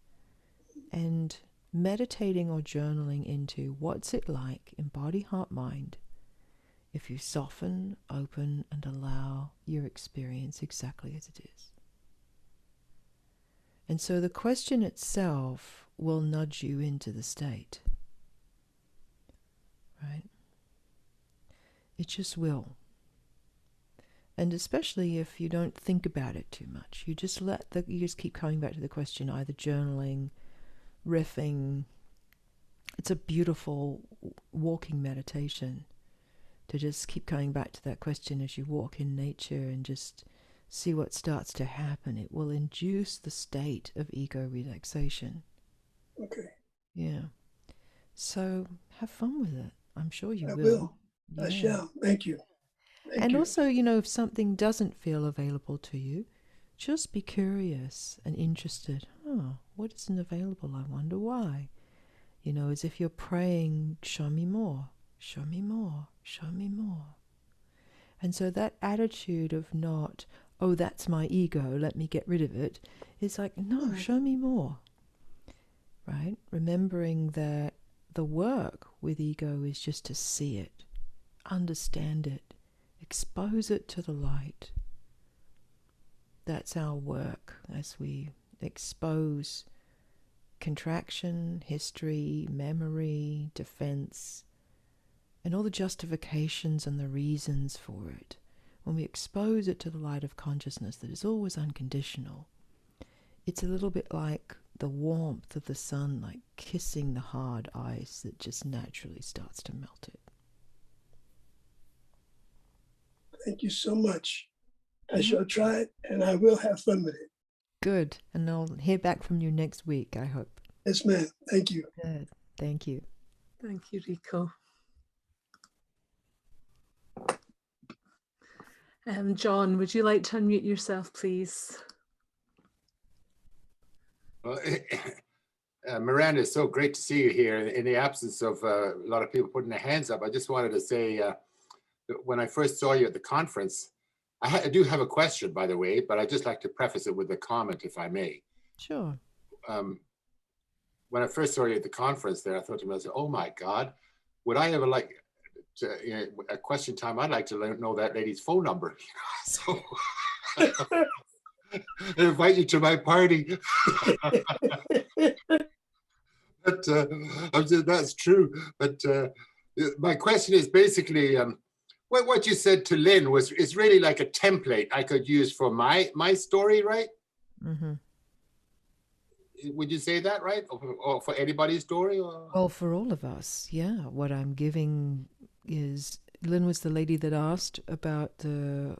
and meditating or journaling into what's it like in body, heart, mind if you soften, open, and allow your experience exactly as it is. And so the question itself will nudge you into the state, right? It just will. And especially if you don't think about it too much, you just keep coming back to the question, either journaling, riffing. It's a beautiful walking meditation to just keep coming back to that question as you walk in nature and just see what starts to happen. It will induce the state of ego relaxation. Okay. Yeah. So have fun with it. I'm sure you I will. Yeah. I Yeah. shall. Thank you. And also, if something doesn't feel available to you, just be curious and interested. Oh, what isn't available? I wonder why. As if you're praying, show me more, show me more, show me more. And so that attitude of not, oh, that's my ego, let me get rid of it, is like, no, show me more. Right? Remembering that the work with ego is just to see it, understand it, expose it to the light. That's our work as we expose contraction, history, memory, defense, and all the justifications and the reasons for it. When we expose it to the light of consciousness that is always unconditional, it's a little bit like the warmth of the sun, like kissing the hard ice that just naturally starts to melt it. Thank you so much. I shall try it and I will have fun with it. Good. And I'll hear back from you next week, I hope. Yes, ma'am. Thank you. Good. Thank you. Thank you, Rico. John, would you like to unmute yourself, please? Well, Miranda, it's so great to see you here. In the absence of a lot of people putting their hands up, I just wanted to say, when I first saw you at the conference, I do have a question, by the way, but I'd just like to preface it with a comment, if I may. Sure. When I first saw you at the conference there, I thought to myself, oh my God, would I ever like to, at question time, I'd like to know that lady's phone number. So invite you to my party. But that's true. But my question is basically, what you said to Lynn is really like a template I could use for my story, right? Mm-hmm. Would you say that, right? Or for anybody's story? Or? Oh, for all of us, yeah. What I'm giving is, Lynn was the lady that asked about the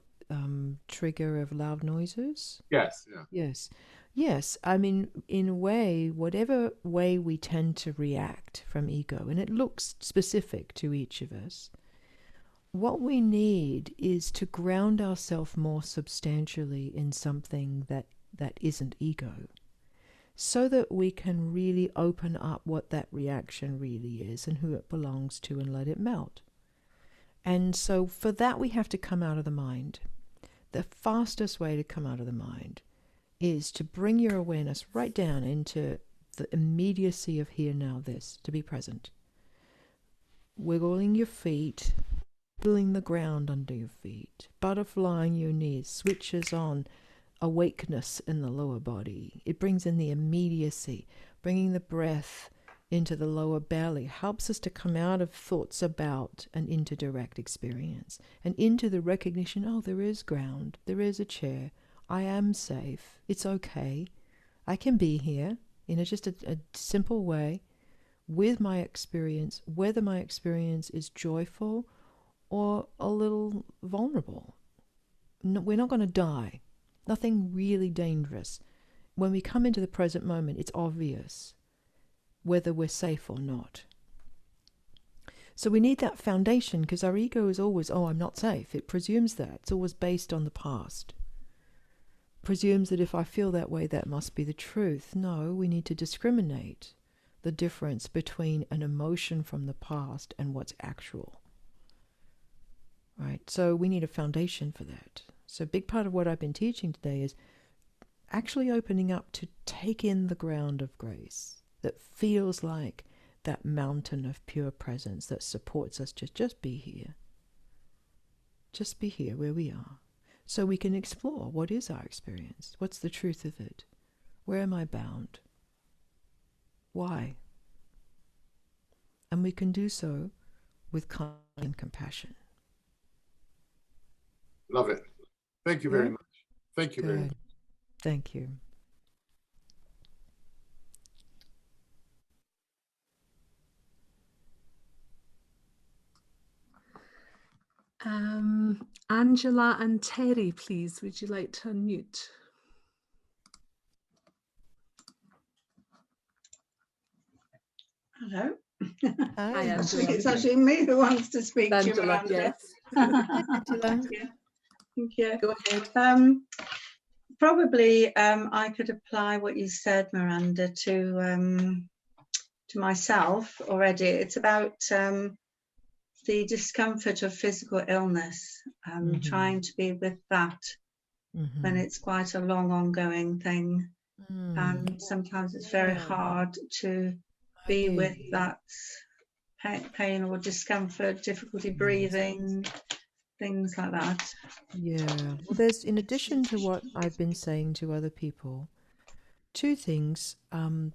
trigger of loud noises. Yes. Yeah. Yes. Yes. I mean, in a way, whatever way we tend to react from ego, and it looks specific to each of us, what we need is to ground ourselves more substantially in something that isn't ego. so that we can really open up what that reaction really is and who it belongs to and let it melt. And so for that, we have to come out of the mind. The fastest way to come out of the mind is to bring your awareness right down into the immediacy of here, now, this, to be present. Wiggling your feet, feeling the ground under your feet, butterflying your knees, switches on awakeness in the lower body. It brings in the immediacy, bringing the breath into the lower belly, helps us to come out of thoughts about and into direct experience and into the recognition, oh, there is ground, there is a chair, I am safe, it's okay, I can be here in just a simple way with my experience, whether my experience is joyful or a little vulnerable. No, we're not going to die. Nothing really dangerous. When we come into the present moment, it's obvious whether we're safe or not. So we need that foundation, because our ego is always, oh, I'm not safe. It presumes that. It's always based on the past. Presumes that if I feel that way, that must be the truth. No, we need to discriminate the difference between an emotion from the past and what's actual. Right? So we need a foundation for that. So a big part of what I've been teaching today is actually opening up to take in the ground of grace that feels like that mountain of pure presence that supports us to just be here. Just be here where we are. So we can explore, what is our experience? What's the truth of it? Where am I bound? Why? And we can do so with kindness and compassion. Love it. Thank you very much. Thank you very much. Thank you. Angela and Terry, please, would you like to unmute? Hello. Hi, Angela. It's actually me who wants to speak to you, Angela, Miranda. yes. Angela. Thank you. Go ahead. Probably I could apply what you said, Miranda, to myself already. It's about the discomfort of physical illness, trying to be with that when it's quite a long ongoing thing. And sometimes it's very hard to be with that pain or discomfort, difficulty breathing, things like that. Yeah. Well, there's, in addition to what I've been saying to other people, two things.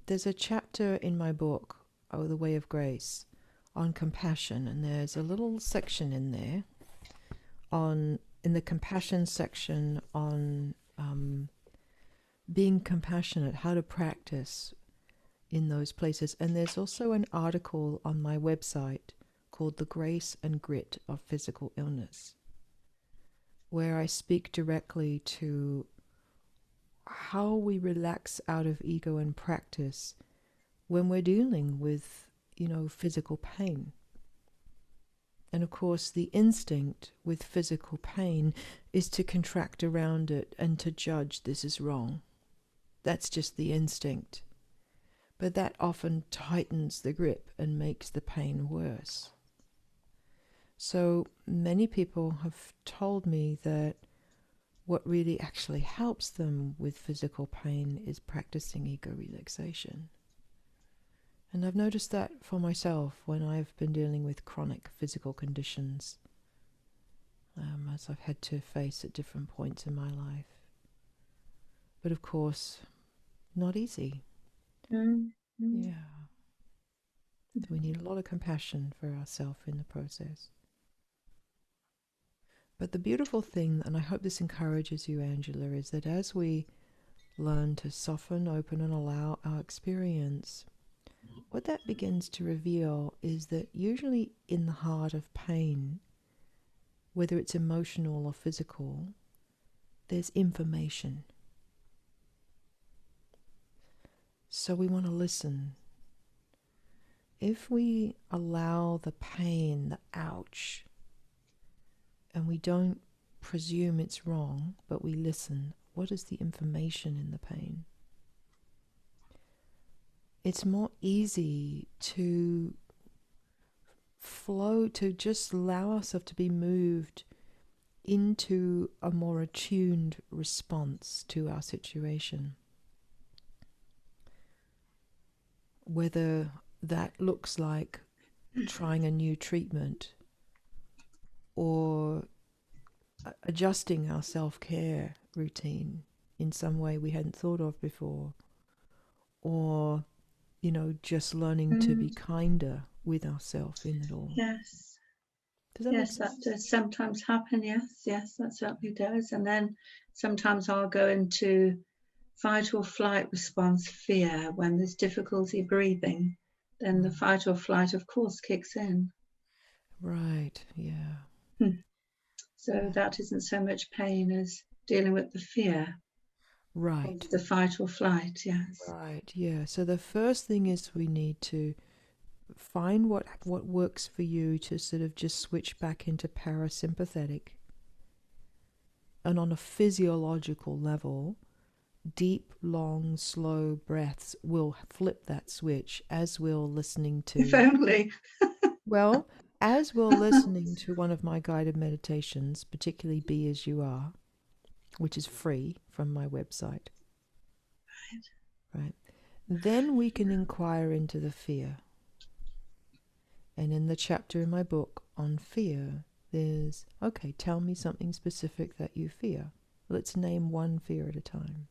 There's a chapter in my book, Oh, the Way of Grace, on compassion, and there's a little section in there in the compassion section on being compassionate, how to practice in those places. And there's also an article on my website called The Grace and Grit of Physical Illness, where I speak directly to how we relax out of ego and practice when we're dealing with, physical pain. And of course, the instinct with physical pain is to contract around it and to judge this is wrong. That's just the instinct. But that often tightens the grip and makes the pain worse. So many people have told me that what really actually helps them with physical pain is practicing ego relaxation. And I've noticed that for myself when I've been dealing with chronic physical conditions, as I've had to face at different points in my life. But of course, not easy. Yeah. So we need a lot of compassion for ourselves in the process. But the beautiful thing, and I hope this encourages you, Angela, is that as we learn to soften, open, and allow our experience, what that begins to reveal is that usually in the heart of pain, whether it's emotional or physical, there's information. So we want to listen. If we allow the pain, the ouch, and we don't presume it's wrong, but we listen, what is the information in the pain? it's more easy to flow, to just allow ourselves to be moved into a more attuned response to our situation. Whether that looks like trying a new treatment or adjusting our self-care routine in some way we hadn't thought of before, or, you know, just learning to be kinder with ourselves in it all. Yes. Does that Yes, make sense? that does sometimes happen. Yes, that certainly does. And then sometimes I'll go into fight or flight response, fear, when there's difficulty breathing. Then the fight or flight, of course, kicks in. Right, yeah. So that isn't so much pain as dealing with the fear. Right. Of the fight or flight, yes. Right, yeah. So the first thing is we need to find what works for you to sort of just switch back into parasympathetic. And on a physiological level, deep, long, slow breaths will flip that switch, as will listening to... If only. Well, as will listening to one of my guided meditations, particularly Be As You Are, which is free from my website. Right. Then we can inquire into the fear. And in the chapter in my book on fear, there's, okay, tell me something specific that you fear. Let's name one fear at a time.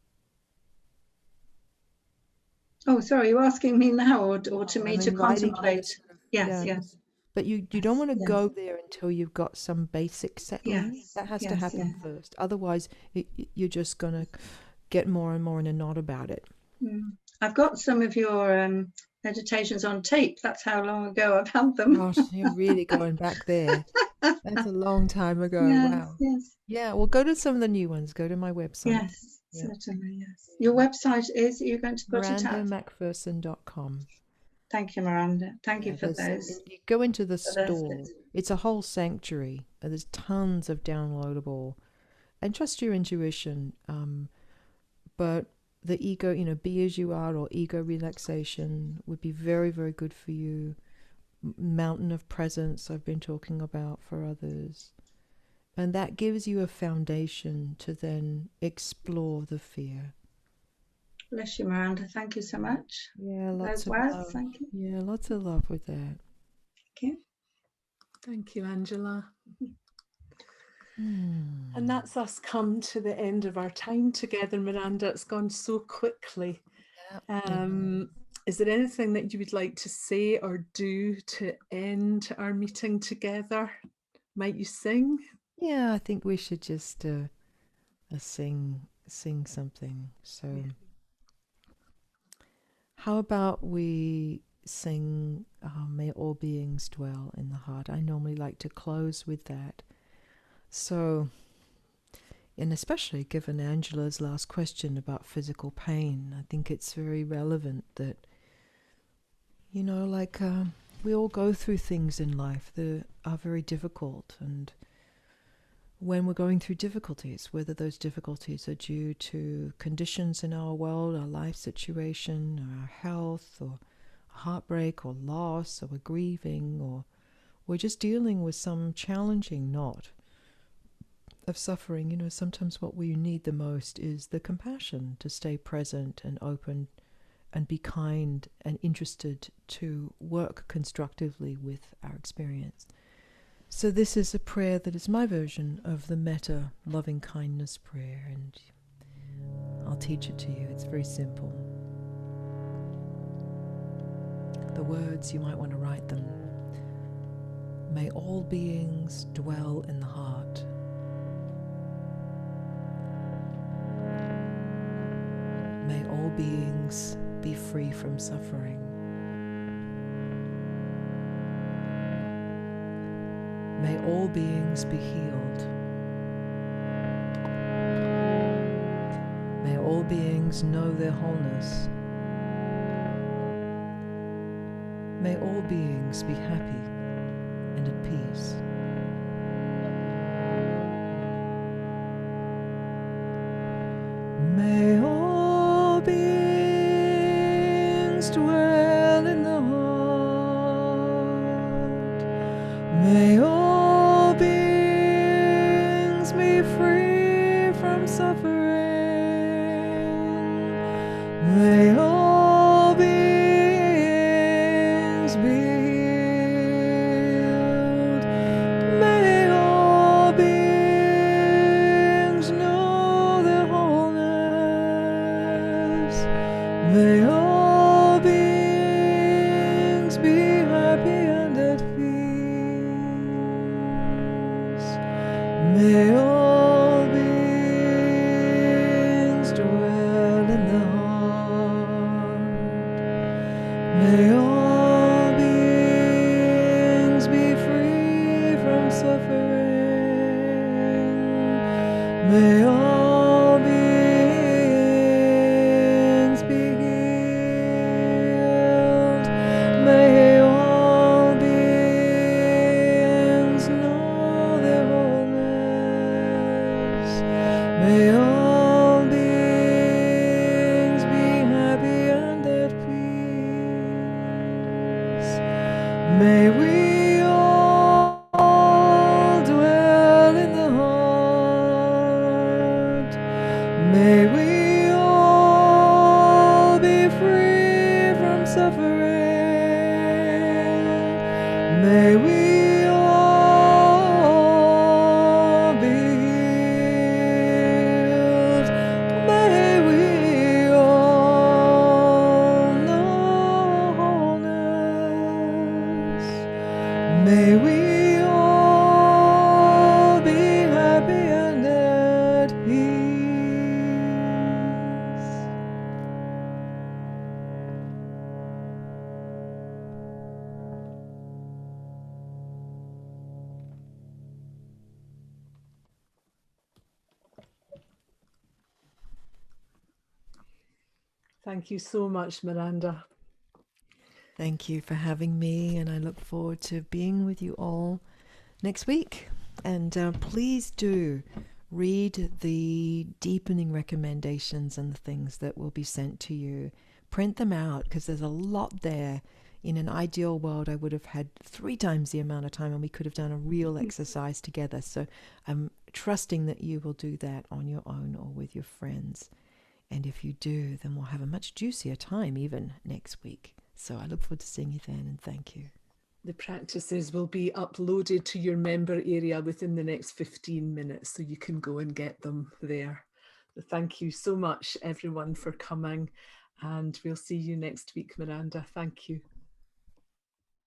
Oh, sorry, you're asking me now or to me to contemplate? Yes, yeah. yes. But you don't want to go there until you've got some basic settling. Yes, that has to happen first. Otherwise, you're just going to get more and more in a knot about it. I've got some of your meditations on tape. That's how long ago I've had them. Gosh, you're really going back there. That's a long time ago. Yes, wow. Yes. Yeah, well, go to some of the new ones. Go to my website. Yes, certainly, yes. Your website is, you're going to put it out? MirandaMacPherson.com. Thank you, Miranda. Thank you for those. You go into the store. It's a whole sanctuary. There's tons of downloadable. And trust your intuition. But the ego, you know, Be As You Are or Ego Relaxation would be very, very good for you. Mountain of Presence I've been talking about for others. And that gives you a foundation to then explore the fear. Bless you, Miranda. Thank you so much. Yeah, lots of love. words. Thank you. Yeah, lots of love with that. Thank you. Thank you, Angela. And that's us come to the end of our time together, Miranda. It's gone so quickly. Is there anything that you would like to say or do to end our meeting together? Might you sing? Yeah, I think we should just sing something. So how about we sing May All Beings Dwell in the Heart? I normally like to close with that. So, and especially given Angela's last question about physical pain, I think it's very relevant that, you know, like we all go through things in life that are very difficult. And when we're going through difficulties, whether those difficulties are due to conditions in our world, our life situation, or our health, or heartbreak, or loss, or we're grieving, or we're just dealing with some challenging knot of suffering, you know, sometimes what we need the most is the compassion to stay present and open and be kind and interested to work constructively with our experience. So this is a prayer that is my version of the Metta loving kindness prayer, and I'll teach it to you. It's very simple. The words, you might want to write them. May all beings dwell in the heart. May all beings be free from suffering. May all beings be healed. May all beings know their wholeness. May all beings be happy and at peace. May all beings dwell May all beings be free from suffering. May all beings be healed. May all beings know their wholeness. May all beings be happy and at peace. May all beings dwell in the heart. May all beings be free from suffering. May all beings be healed. May all beings know their wholeness. May all beings be happy and at peace. May we all dwell in the heart. May we all be free from suffering. May we all be healed. May we all know wholeness. May we all be happy and at peace. Thank you so much, Miranda. Thank you for having me, and I look forward to being with you all next week. And please do read the deepening recommendations and the things that will be sent to you. Print them out, because there's a lot there. In an ideal world, I would have had 3 times the amount of time, and we could have done a real exercise together. So I'm trusting that you will do that on your own or with your friends. And if you do, then we'll have a much juicier time even next week. So I look forward to seeing you then, and thank you. The practices will be uploaded to your member area within the next 15 minutes, so you can go and get them there. So thank you so much, everyone, for coming, and we'll see you next week, Miranda. Thank you.